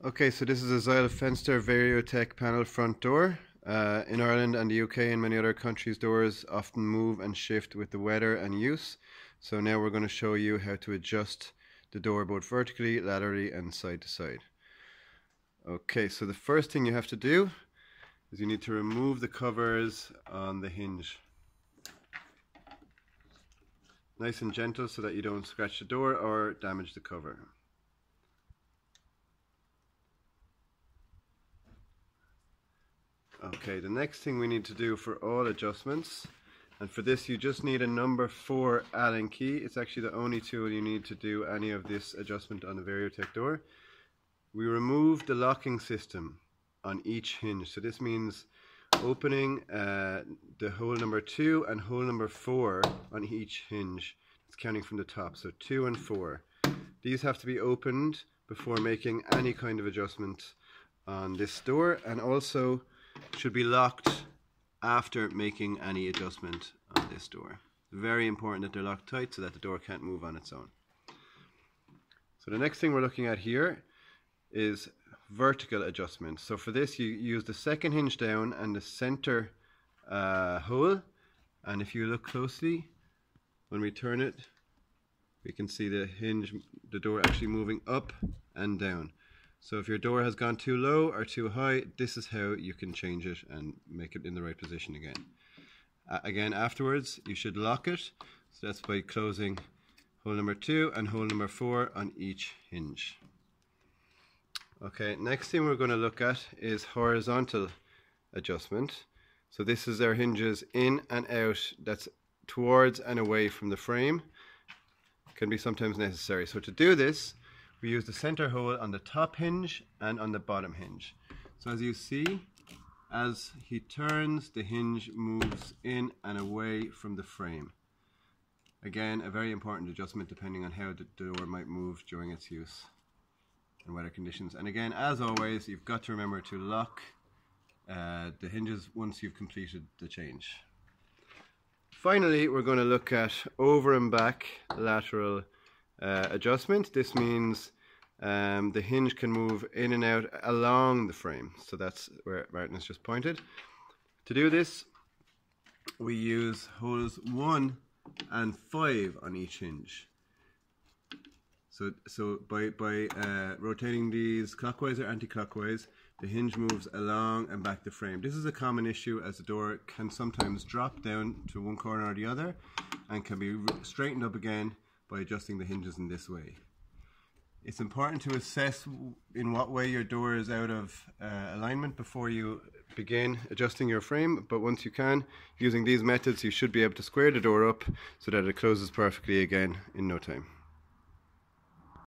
Okay, so this is a Zyle Fenster Variotech panel front door. In Ireland and the UK and many other countries, doors often move and shift with the weather and use. So now we're going to show you how to adjust the door both vertically, laterally and side to side. Okay, so the first thing you have to do is you need to remove the covers on the hinge. Nice and gentle so that you don't scratch the door or damage the cover. Okay, the next thing we need to do for all adjustments, and for this you just need a number 4 Allen key. It's actually the only tool you need to do any of this adjustment on the Variotech door. We remove the locking system on each hinge. So this means opening the hole number 2 and hole number 4 on each hinge. It's counting from the top, so 2 and 4. These have to be opened before making any kind of adjustment on this door, and also should be locked after making any adjustment on this door. Very important that they're locked tight so that the door can't move on its own. So the next thing we're looking at here is vertical adjustment. So for this you use the second hinge down and the center hole, and if you look closely, when we turn it, we can see the hinge, the door actually moving up and down. So if your door has gone too low or too high, this is how you can change it and make it in the right position again. Again, afterwards, you should lock it. So that's by closing hole number 2 and hole number 4 on each hinge. Okay, next thing we're going to look at is horizontal adjustment. So this is our hinges in and out, that's towards and away from the frame. Can be sometimes necessary. So to do this, we use the center hole on the top hinge and on the bottom hinge. So as you see, as he turns, the hinge moves in and away from the frame. Again, a very important adjustment depending on how the door might move during its use and weather conditions. And again, as always, you've got to remember to lock the hinges once you've completed the change. Finally, we're going to look at over and back lateral adjustment. This means the hinge can move in and out along the frame. So that's where Martin has just pointed. To do this, we use holes 1 and 5 on each hinge. So by rotating these clockwise or anti-clockwise, the hinge moves along and back the frame. This is a common issue as the door can sometimes drop down to one corner or the other and can be straightened up again by adjusting the hinges in this way. It's important to assess in what way your door is out of alignment before you begin adjusting your frame, but once you can, using these methods, you should be able to square the door up so that it closes perfectly again in no time.